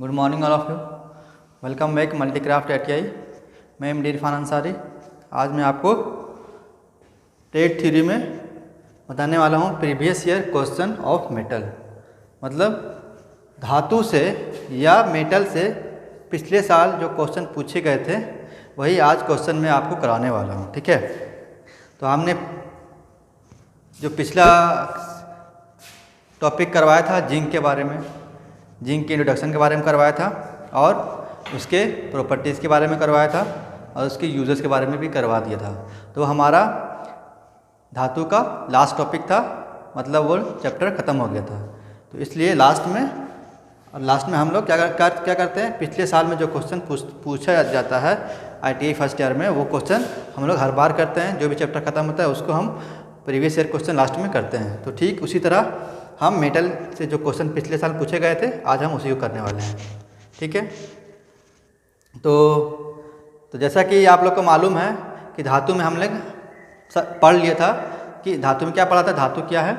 Good morning all of you. Welcome back multicraft ATI। मैं MD Irfan Ansari. आज मैं आपको टेट थ्योरी में बताने वाला हूँ previous year question of metal, मतलब धातु से या मेटल से पिछले साल जो क्वेश्चन पूछे गए थे वही आज क्वेश्चन मैं आपको कराने वाला हूँ। ठीक है, तो हमने जो पिछला टॉपिक करवाया था जिंक के बारे में, जिंक के इंट्रोडक्शन के बारे में करवाया था और उसके प्रॉपर्टीज़ के बारे में करवाया था और उसके यूजर्स के बारे में भी करवा दिया था। तो हमारा धातु का लास्ट टॉपिक था, मतलब वो चैप्टर ख़त्म हो गया था। तो इसलिए लास्ट में हम लोग क्या करते हैं, पिछले साल में जो क्वेश्चन पूछा जाता है ITI फर्स्ट ईयर में, वो क्वेश्चन हम लोग हर बार करते हैं। जो भी चैप्टर ख़त्म होता है उसको हम प्रीवियस ईयर क्वेश्चन लास्ट में करते हैं। तो ठीक उसी तरह हम मेटल से जो क्वेश्चन पिछले साल पूछे गए थे आज हम उसी को करने वाले हैं। ठीक है, तो जैसा कि आप लोग को मालूम है कि धातु में हम लोग पढ़ लिया था कि धातु में क्या पढ़ा था, धातु क्या है,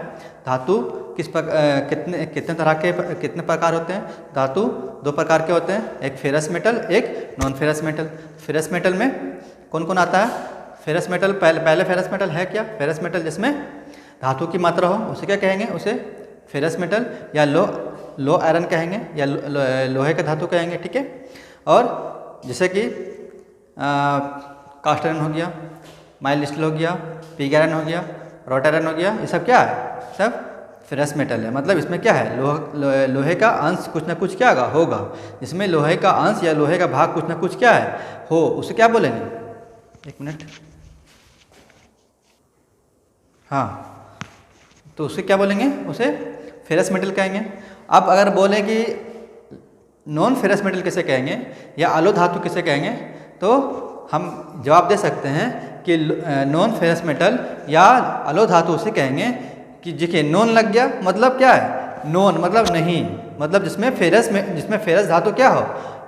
धातु कितने तरह के कितने प्रकार होते हैं। धातु दो प्रकार के होते हैं, एक फेरस मेटल, एक non ferrous metal. Ferrous metal में कौन कौन आता है? फेरस मेटल पहले फेरस मेटल है क्या? फेरस मेटल जिसमें धातु की मात्रा हो उसे क्या कहेंगे? उसे फेरस मेटल या लो आयरन कहेंगे या लोहे का धातु कहेंगे। ठीक है, और जैसे कि कास्ट आयरन हो गया, माइल्ड स्टील हो गया, पिग आयरन हो गया, रॉट आयरन हो गया, ये सब क्या है? सब फेरस मेटल है। मतलब इसमें क्या है, लोहे का अंश कुछ ना कुछ क्या होगा। इसमें लोहे का अंश या लोहे का भाग कुछ ना कुछ क्या है हो, उसे क्या बोलेंगे? एक मिनट, हाँ, तो उसे क्या बोलेंगे? उसे फेरस मेटल कहेंगे। अब अगर बोले कि नॉन फेरस मेटल किसे कहेंगे या अलो धातु किसे कहेंगे, तो हम जवाब दे सकते हैं कि नॉन फेरस मेटल या अलो धातु उसे कहेंगे कि देखिए नॉन लग गया, मतलब क्या है? नॉन मतलब नहीं, मतलब जिसमें फेरस धातु क्या हो,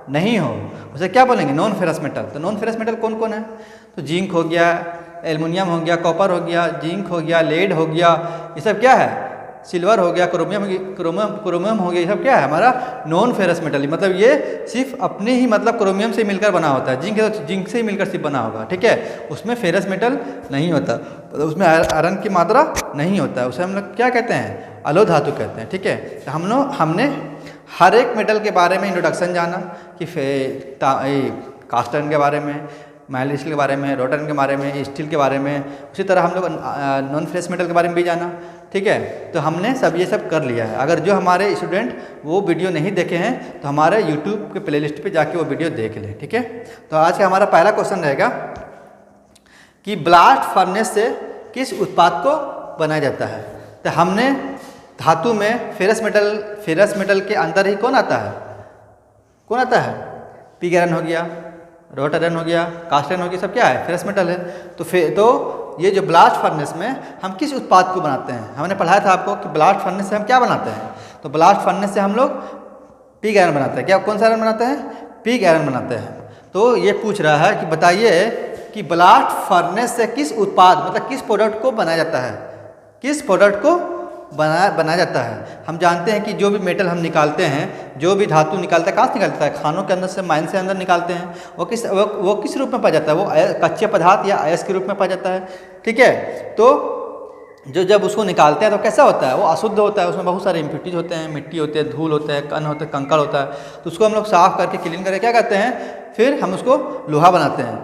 नहीं हो, उसे क्या बोलेंगे? Non ferrous metal. तो नॉन फेरस मेटल कौन कौन है? तो जिंक हो गया, एल्युमिनियम हो गया, कॉपर हो गया, जिंक हो गया, लेड हो गया, ये सब क्या है? सिल्वर हो गया, क्रोमियम हो गया, ये सब क्या है? हमारा नॉन फेरस मेटल। मतलब ये सिर्फ अपने ही मतलब क्रोमियम से मिलकर बना होता है। जिंक है तो जिंक से ही मिलकर सिर्फ बना होगा। ठीक है, उसमें फेरस मेटल नहीं होता, उसमें आयरन की मात्रा नहीं होता है, उसे हम लोग क्या कहते हैं? अलो धातु कहते हैं। ठीक है, तो हमने हर एक मेटल के बारे में इंट्रोडक्शन जाना कि कास्ट आयरन के बारे में, माइल्ड स्टील के बारे में, रॉट आयरन के बारे में, स्टील के बारे में, उसी तरह हम लोग नॉन फेरस मेटल के बारे में भी जाना। ठीक है, तो हमने ये सब कर लिया है। अगर जो हमारे स्टूडेंट वो वीडियो नहीं देखे हैं तो हमारे यूट्यूब के प्लेलिस्ट पे जाके वो वीडियो देख लें। ठीक है, तो आज का हमारा पहला क्वेश्चन रहेगा कि ब्लास्ट फर्नेस से किस उत्पाद को बनाया जाता है। तो हमने धातु में फेरस मेटल के अंदर ही कौन आता है? पिग आयरन हो गया, रॉट आयरन हो गया, कास्ट आयरन हो गया, सब क्या है? फेरस मेटल है। तो ये जो ब्लास्ट फर्नेस में हम किस उत्पाद को बनाते हैं, हमने पढ़ाया था आपको कि ब्लास्ट फर्नेस से हम क्या बनाते हैं। तो ब्लास्ट फर्नेस से हम लोग पिग आयरन बनाते हैं। क्या कौन सा आयरन बनाते हैं? पिग आयरन बनाते हैं। तो ये पूछ रहा है कि बताइए कि ब्लास्ट फर्नेस से किस उत्पाद मतलब किस प्रोडक्ट को बनाया जाता है, किस प्रोडक्ट को बनाया जाता है। हम जानते हैं कि जो भी मेटल हम निकालते हैं, जो भी धातु निकालता है, कहाँ से निकालता है? खानों के अंदर से, माइन से अंदर निकालते हैं। वो किस रूप में पाया जाता है? वो कच्चे पदार्थ या अयस्क के रूप में पाया जाता है। ठीक है, तो जब उसको निकालते हैं तो कैसा होता है? वो अशुद्ध होता है, उसमें बहुत सारे इम्प्यूरिटीज होते हैं, मिट्टी होते हैं, धूल होता है, कण होते हैं, कंकड़ होता है। तो उसको हम लोग साफ करके क्लीन करके क्या करते हैं, फिर हम उसको लोहा बनाते हैं।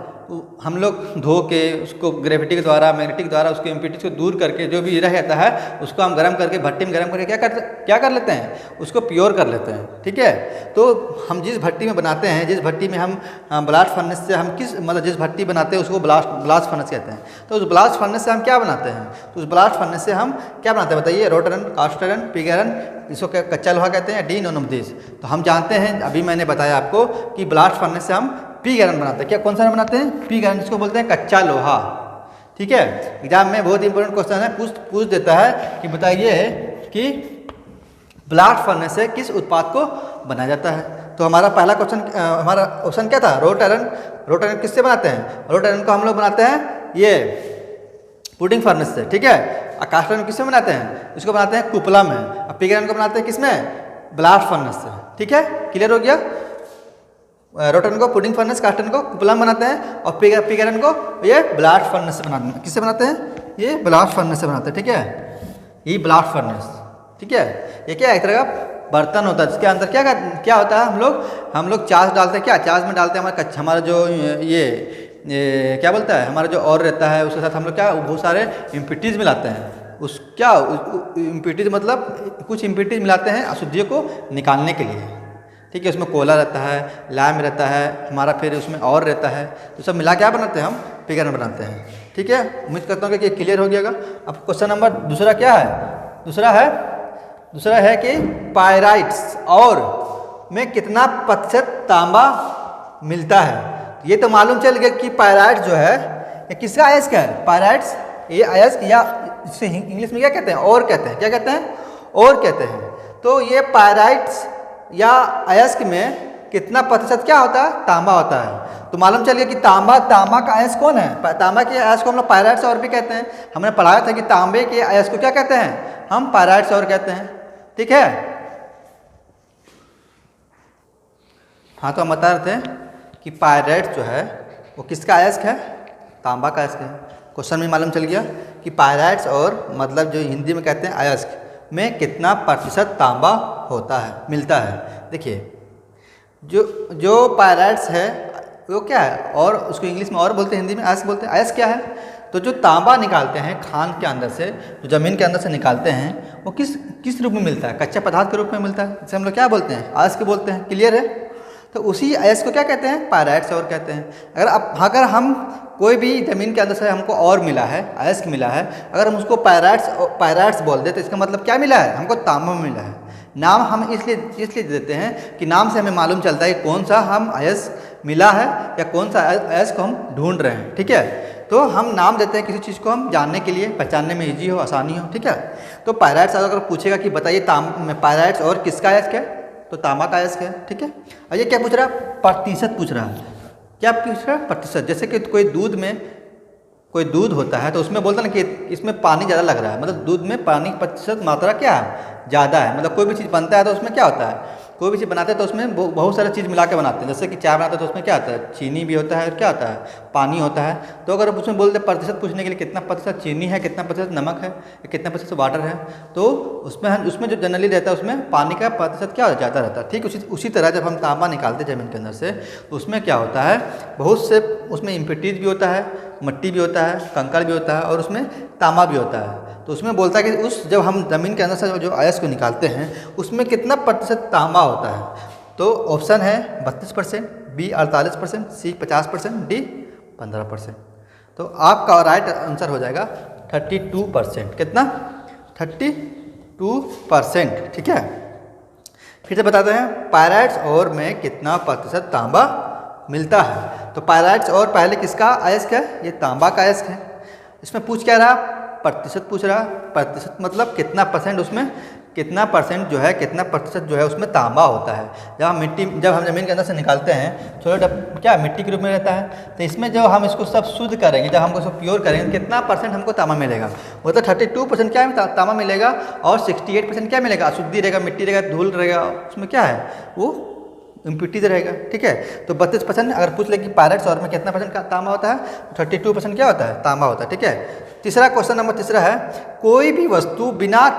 हम लोग धो के उसको ग्रेविटी के द्वारा, मैग्नेटिक द्वारा उसके इम्प्यूरिटीज को दूर करके जो भी रह जाता है उसको हम गर्म करके भट्टी में गर्म करके क्या कर लेते हैं? उसको प्योर कर लेते हैं। ठीक है, तो हम जिस भट्टी में बनाते हैं, जिस भट्टी में हम ब्लास्ट फर्नेस से हम जिस भट्टी बनाते हैं उसको ब्लास्ट फर्नेस कहते हैं। तो उस ब्लास्ट फर्नेस से हम क्या बनाते हैं? तो उस ब्लास्ट फर्नेस से हम क्या बनाते हैं बताइए? Wrought iron, cast iron, pig iron, इसको कच्चा लोहा कहते हैं, डी नॉन ऑफ दिस। तो हम जानते हैं, अभी मैंने बताया आपको कि ब्लास्ट फर्नेस से हम पिग आयरन बनाते हैं। क्या कौन सा आयरन बनाते हैं? पिग आयरन, जिसको बोलते हैं कच्चा लोहा। ठीक है, एग्जाम में बहुत इंपॉर्टेंट क्वेश्चन है, पूछ देता है कि बताइए कि ब्लास्ट फर्नेस से किस उत्पाद को बनाया जाता है। तो हमारा पहला क्वेश्चन, हमारा ऑप्शन क्या था? Wrought iron. रॉट आयरन किससे बनाते हैं? रॉट आयरन को हम लोग बनाते हैं ये पुडिंग फर्नेस से। ठीक है, कास्ट आयरन किसमें बनाते हैं? इसको बनाते हैं कुपला में। पिग आयरन को बनाते हैं किसमें? ब्लास्ट फर्नेस से, ठीक है, क्लियर हो गया। रोटन को पुडिंग फर्नेस, कास्टन को कुपलम बनाते हैं और पिगरन को ये ब्लास्ट फर्नेस से बनाते हैं। किससे बनाते हैं? ये ब्लास्ट फर्नेस से बनाते हैं, ठीक है, ये ब्लास्ट फर्नेस, ठीक है। ये क्या एक तरह का बर्तन होता है जिसके अंदर क्या होता है, हम लोग चार्ज डालते हैं, क्या चार्ज में डालते हैं हमारा जो ये क्या बोलता है, हमारा जो और रहता है उसके साथ हम लोग क्या बहुत सारे इम्प्योरिटीज़ मिलाते हैं। उस क्या इम्प्योरिटीज़ मतलब कुछ इम्प्योरिटीज़ मिलाते हैं अशुद्धियों को निकालने के लिए, ठीक है। उसमें कोला रहता है, लाइम रहता है हमारा, फिर उसमें और रहता है, तो सब मिला क्या बनाते हैं हम, पिगरन बनाते हैं, ठीक है। उम्मीद करता हूँ कि ये क्लियर हो गया। अब क्वेश्चन नंबर दूसरा क्या है, दूसरा है कि पायराइट्स और में कितना प्रतिशत तांबा मिलता है। ये तो मालूम चल गया कि पायराइट्स जो है ये किसका अयस्क है, पायराइट्स ये अयस्क, या इसे इंग्लिश में क्या कहते हैं, और कहते हैं, क्या कहते हैं, और कहते हैं। तो ये पायराइट्स या अयस्क में कितना प्रतिशत क्या होता है, तांबा होता है। तो मालूम चल गया कि तांबा का अयस्क कौन है, तांबा के अयस्क को हम लोग पायराइट्स और भी कहते हैं। हमने पढ़ाया था कि तांबे के अयस्क को क्या कहते हैं, हम पायराइट्स और कहते हैं, ठीक है। हाँ, तो हम बता रहे थे कि पायराइट्स जो है वो किसका अयस्क है, तांबा का अयस्क है। क्वेश्चन में मालूम चल गया कि पायराइट्स और मतलब जो हिंदी में कहते हैं अयस्क में कितना प्रतिशत तांबा होता है, मिलता है। देखिए जो पायराइट्स है वो क्या है, और उसको इंग्लिश में और बोलते हैं, हिंदी में अयस्क बोलते हैं। अयस्क क्या है, तो जो तांबा निकालते हैं खान के अंदर से, जो ज़मीन के अंदर से निकालते हैं, वो किस रूप में मिलता है, कच्चे पदार्थ के रूप में मिलता है, जिसे हम लोग क्या बोलते हैं, अयस्क बोलते हैं, क्लियर है। तो उसी अयस्क को क्या कहते हैं, पायराइट्स और कहते हैं। अगर हम कोई भी ज़मीन के अंदर से हमको और मिला है, अयस्क मिला है, अगर हम उसको पायराइट्स बोल दे तो इसका मतलब क्या मिला है, हमको तांबा मिला है। नाम हम इसलिए देते हैं कि नाम से हमें मालूम चलता है कि कौन सा हम अयस्क मिला है या कौन सा अयस्क को हम ढूंढ रहे हैं, ठीक है। तो हम नाम देते हैं किसी चीज़ को हम जानने के लिए, पहचानने में ईजी हो, आसानी हो, ठीक है। तो पायराइट्स अगर पूछेगा कि बताइए पायराइट्स और किसका अयस्क है, तो तांबा का अयस्क है, ठीक है। और ये क्या पूछ रहा है, प्रतिशत पूछ रहा है। क्या पूछ रहा है, प्रतिशत। जैसे कि कोई दूध होता है तो उसमें बोलता है ना कि इसमें पानी ज़्यादा लग रहा है, मतलब दूध में पानी प्रतिशत मात्रा क्या है, ज़्यादा है। मतलब कोई भी चीज़ बनता है तो उसमें क्या होता है, कोई भी चीज़ बनाते हैं तो उसमें बहुत सारी चीज़ मिला के बनाते हैं। जैसे कि चाय बनाते हैं तो उसमें क्या होता है, चीनी भी होता है, क्या होता है, पानी होता है। तो अगर उसमें बोलते प्रतिशत पूछने के लिए कितना प्रतिशत चीनी है, कितना प्रतिशत नमक है, कितना प्रतिशत वाटर है, तो उसमें जो जनरली रहता है उसमें पानी का प्रतिशत क्या ज़्यादा रहता है। ठीक उसी तरह जब हम तांबा निकालते हैं ज़मीन के अंदर से तो उसमें क्या होता है, बहुत से उसमें इम्प्योरिटीज भी होता है, मट्टी भी होता है, कंकड़ भी होता है और उसमें तांबा भी होता है। तो उसमें बोलता है कि जब हम ज़मीन के अंदर से जो अयस्क को निकालते हैं उसमें कितना प्रतिशत तांबा होता है। तो ऑप्शन है 32%, बी 48%, सी 50%, डी 15%। तो आपका राइट आंसर हो जाएगा 32%। कितना, 32%, ठीक है। फिर से बताते हैं पायराइट्स और में कितना प्रतिशत तांबा मिलता है। तो पायराइट्स और पहले किसका अयस्क है, ये तांबा का अयस्क है। इसमें पूछ क्या रहा, प्रतिशत पूछ रहा। प्रतिशत मतलब कितना परसेंट उसमें, कितना परसेंट जो है, कितना प्रतिशत जो है उसमें तांबा होता है। जब हम ज़मीन के अंदर से निकालते हैं छोटे क्या मिट्टी के रूप में रहता है, तो इसमें जब हम इसको सब शुद्ध करेंगे, जब हमको सब प्योर करेंगे, कितना परसेंट हमको तांबा मिलेगा, वो तो 32% क्या है तांबा मिलेगा और 68% क्या मिलेगा, अशुद्धि रहेगा, मिट्टी रहेगा, धूल रहेगा, उसमें क्या है वो इम्प्योरिटीज रहेगा, ठीक है। तो 32% अगर पूछ ले कि पायराइट्स और में कितना परसेंट का तांबा होता है, 32% क्या होता है, तांबा होता है, ठीक है। तीसरा क्वेश्चन नंबर तीसरा है, कोई भी वस्तु बिना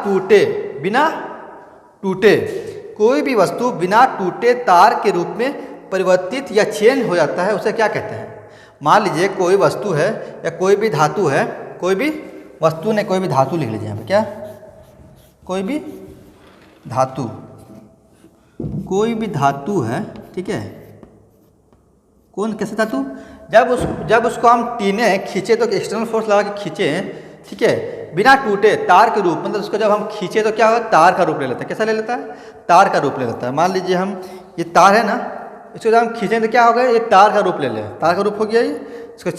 टूटे तार के रूप में परिवर्तित या चेंज हो जाता है, उसे क्या कहते हैं। मान लीजिए कोई वस्तु है या कोई भी धातु है, कोई भी वस्तु ने कोई भी धातु लिख लीजिए यहाँ पे, क्या कोई भी धातु है, ठीक है। कैसे धातु, जब उसको हम टीने खींचे तो एक्सटर्नल फोर्स लगा के खींचे, ठीक है, बिना टूटे तार के रूप, मतलब उसको जब हम खींचे तो क्या होगा, तार का रूप ले लेता है। कैसा ले लेता है, तार का रूप ले लेता है। मान लीजिए हम ये तार है ना, इसको जब हम खींचें तो क्या होगा, ये तार का रूप ले लें, तार का रूप हो गया ये। इसको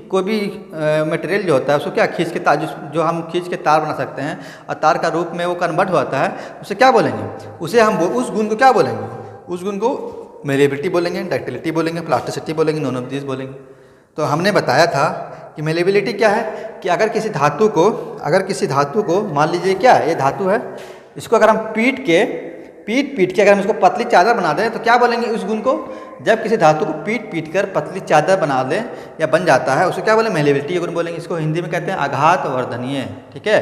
कोई भी मटेरियल जो होता है उसको क्या खींच के तार, जो हम खींच के तार बना सकते हैं और तार का रूप में वो कन्वर्ट होता है, उसे क्या बोलेंगे, उसे हम उस गुण को क्या बोलेंगे, उस गुण को मेलेबिलिटी बोलेंगे, डक्टिलिटी बोलेंगे, प्लास्टिसिटी बोलेंगे, नॉन ऑफ दिस बोलेंगे। तो हमने बताया था कि मेलेबिलिटी क्या है, कि अगर किसी धातु को मान लीजिए क्या है, ये धातु है, इसको अगर हम पीट पीट पीट के अगर हम इसको पतली चादर बना दें तो क्या बोलेंगे उस गुण को? जब किसी धातु को पीट पीट कर पतली चादर बना दें या बन जाता है उसे क्या बोलेंगे? मेलेबिलिटी गुण बोलेंगे। इसको हिंदी में कहते हैं आघात वर्धनीय। ठीक है।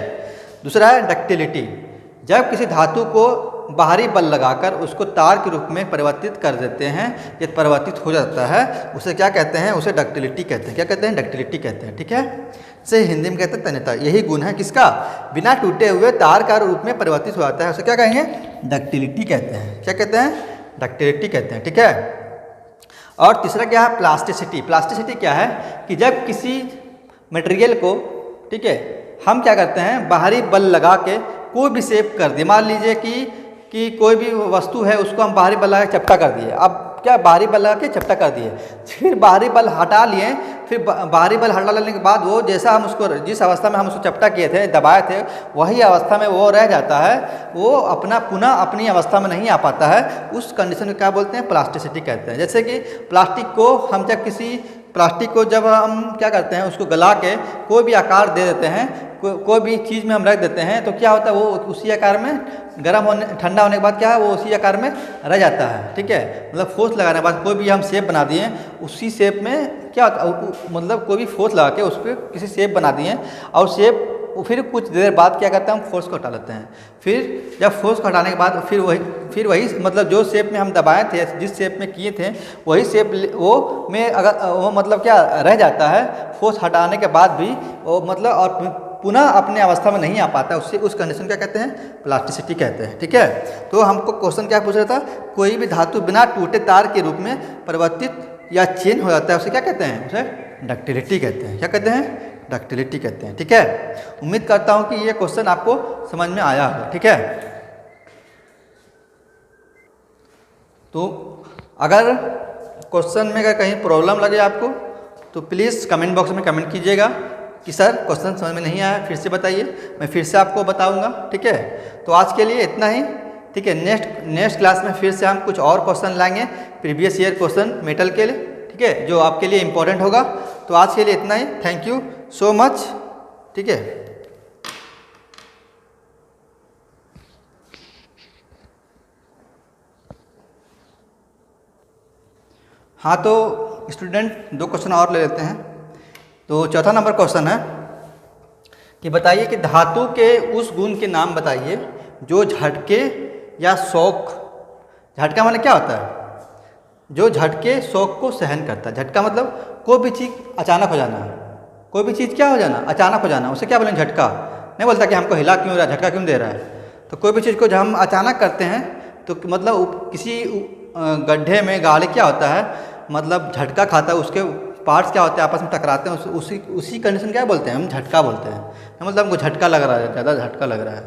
दूसरा है डक्टिलिटी। जब किसी धातु को बाहरी बल लगाकर उसको तार के रूप में परिवर्तित कर देते हैं, ये परिवर्तित हो जाता है, उसे क्या कहते हैं? उसे डक्टिलिटी कहते हैं। क्या कहते हैं? डक्टिलिटी कहते हैं। ठीक है। इसे हिंदी में कहते हैं तन्यता। यही गुण है किसका? बिना टूटे हुए तार का रूप में परिवर्तित हो जाता है, उसे क्या कहेंगे? डक्टिलिटी कहते हैं। क्या कहते हैं? डक्टिलिटी कहते हैं। ठीक है। और तीसरा क्या है? प्लास्टिसिटी। प्लास्टिसिटी क्या है कि जब किसी मटेरियल को, ठीक है, हम क्या करते हैं? बाहरी बल लगा के कोई भी शेप कर दिए। मान लीजिए कि कोई भी वस्तु है उसको हम बाहरी बल लगा के चपटा कर दिए। अब क्या बाहरी बल लगा के चपटा कर दिए, फिर बाहरी बल हटा लिए, फिर बाहरी बल हटा लेने के बाद वो जैसा हम उसको, जिस अवस्था में हम उसको चपटा किए थे, दबाए थे, वही अवस्था में वो रह जाता है, वो पुनः अपनी अवस्था में नहीं आ पाता है। उस कंडीशन को क्या बोलते हैं? प्लास्टिसिटी कहते हैं। जैसे कि प्लास्टिक को जब हम क्या करते हैं? उसको गला के कोई भी आकार दे देते हैं, कोई भी चीज़ में हम रख देते हैं, तो क्या होता है? वो उसी आकार में ठंडा होने के बाद क्या है? वो उसी आकार में रह जाता है। ठीक है। मतलब फोर्स लगाने के बाद कोई भी हम शेप बना दिए, उसी शेप में क्या होता है? मतलब कोई भी फोर्स लगा के उस पर किसी शेप बना दिए और शेप, फिर कुछ देर बाद क्या करते हैं? हम फोर्स को हटा लेते हैं। फिर जब फोर्स को हटाने के बाद फिर वही मतलब जो शेप में हम दबाए थे, जिस शेप में किए थे, वही शेप वो में अगर वो मतलब क्या रह जाता है, फोर्स हटाने के बाद भी वो मतलब और पुनः अपने अवस्था में नहीं आ पाता, उससे उस कंडीशन क्या कहते हैं? प्लास्टिसिटी कहते हैं। ठीक है। तो हमको क्वेश्चन क्या पूछ रहा था? कोई भी धातु बिना टूटे तार के रूप में परिवर्तित या चेंज हो जाता है, उसे क्या कहते हैं? उसे डक्टिलिटी कहते हैं। क्या कहते हैं? डक्टिलिटी कहते हैं। ठीक है। उम्मीद करता हूँ कि ये क्वेश्चन आपको समझ में आया होगा। ठीक है। तो अगर क्वेश्चन में अगर कहीं प्रॉब्लम लगे आपको तो प्लीज़ कमेंट बॉक्स में कमेंट कीजिएगा कि सर क्वेश्चन समझ में नहीं आया, फिर से बताइए, मैं फिर से आपको बताऊंगा। ठीक है। तो आज के लिए इतना ही। ठीक है। नेक्स्ट क्लास में फिर से हम कुछ और क्वेश्चन लाएंगे, प्रीवियस ईयर क्वेश्चन मेटल के लिए। ठीक है। जो आपके लिए इम्पोर्टेंट होगा। तो आज के लिए इतना ही। Thank you so much. ठीक है। हाँ, तो स्टूडेंट 2 क्वेश्चन और ले लेते हैं। तो चौथा नंबर क्वेश्चन है कि बताइए कि धातु के उस गुण के नाम बताइए जो झटके या शॉक, झटका माने क्या होता है? जो झटके शॉक को सहन करता है। झटका मतलब कोई भी चीज़ अचानक हो जाना, कोई भी चीज़ क्या हो जाना? अचानक हो जाना, उसे क्या बोलेंगे? झटका। नहीं बोलता कि हमको हिला क्यों रहा है, झटका क्यों दे रहा है। तो कोई भी चीज़ को जब हम अचानक करते हैं तो मतलब किसी गड्ढे में गाड़ी क्या होता है, मतलब झटका खाता है, उसके पार्ट्स क्या होते हैं आपस में टकराते हैं, उसी कंडीशन क्या बोलते हैं? हम झटका बोलते हैं। मतलब हमको झटका लग रहा है, ज़्यादा झटका लग रहा है।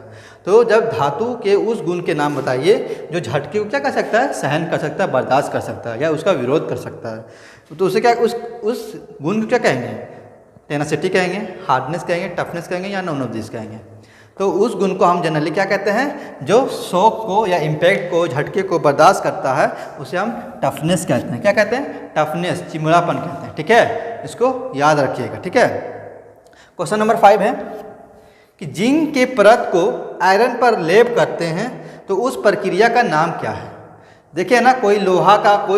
तो जब धातु के उस गुण के नाम बताइए जो झटके को क्या कर सकता है? सहन कर सकता है, बर्दाश्त कर सकता है या उसका विरोध कर सकता है। तो उसे क्या उस गुण को क्या कहेंगे? टेनासिटी कहेंगे, हार्डनेस कहेंगे, टफनेस कहेंगे या नॉन ऑफ दिस कहेंगे। तो उस गुण को हम जनरली क्या कहते हैं? जो शॉक को या इम्पैक्ट को, झटके को बर्दाश्त करता है, उसे हम टफनेस कहते हैं। क्या कहते हैं? टफनेस, चिमड़ापन कहते हैं। ठीक है। इसको याद रखिएगा। ठीक है। क्वेश्चन नंबर 5 है कि जिंक के परत को आयरन पर लेप करते हैं तो उस प्रक्रिया का नाम क्या है? देखिए ना, कोई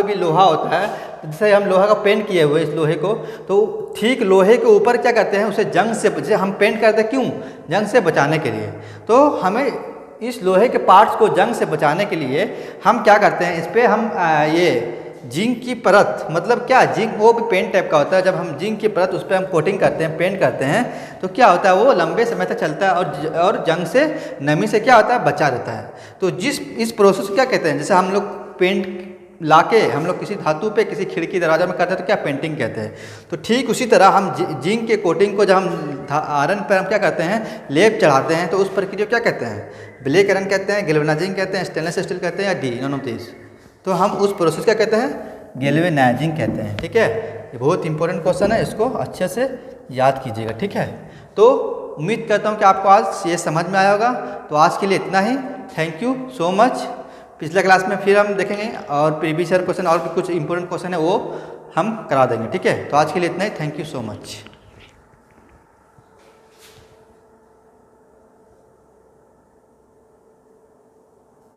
भी लोहा होता है, जैसे हम लोहा का पेंट किए हुए इस लोहे को, तो ठीक लोहे के ऊपर क्या करते हैं? उसे जंग से, जैसे हम पेंट करते हैं, क्यों? जंग से बचाने के लिए। तो हमें इस लोहे के पार्ट्स को जंग से बचाने के लिए हम क्या करते हैं? इस पर हम ये जिंक की परत, मतलब क्या, जिंक वो भी पेंट टाइप का होता है। जब हम जिंक की परत उस पर हम कोटिंग करते हैं, पेंट करते हैं, तो क्या होता है? वो लंबे समय तक चलता है और जंग से, नमी से क्या होता है? बचा रहता है। तो इस प्रोसेस को क्या कहते हैं? जैसे हम लोग पेंट लाके हम लोग किसी धातु पे, किसी खिड़की दरवाजा में करते हैं तो क्या? पेंटिंग कहते हैं। तो ठीक उसी तरह हम जिंक के कोटिंग को जब हम आयरन पर हम क्या करते हैं? लेप चढ़ाते हैं, तो उस प्रक्रिया क्या कहते हैं? ब्लैक आयरन कहते हैं, गैल्वेनाइजिंग कहते हैं, स्टेनलेस स्टील कहते हैं, या डी नॉन ऑफ दिस। तो हम उस प्रोसेस क्या कहते हैं? गैल्वेनाइजिंग कहते हैं। ठीक है। ये बहुत इंपॉर्टेंट क्वेश्चन है, इसको अच्छे से याद कीजिएगा। ठीक है। तो उम्मीद करता हूँ कि आपको आज ये समझ में आया होगा। तो आज के लिए इतना ही। Thank you so much. पिछले क्लास में फिर हम देखेंगे और प्रीवियस ईयर क्वेश्चन और भी कुछ इंपॉर्टेंट क्वेश्चन है वो हम करा देंगे। ठीक है। तो आज के लिए इतना ही। Thank you so much.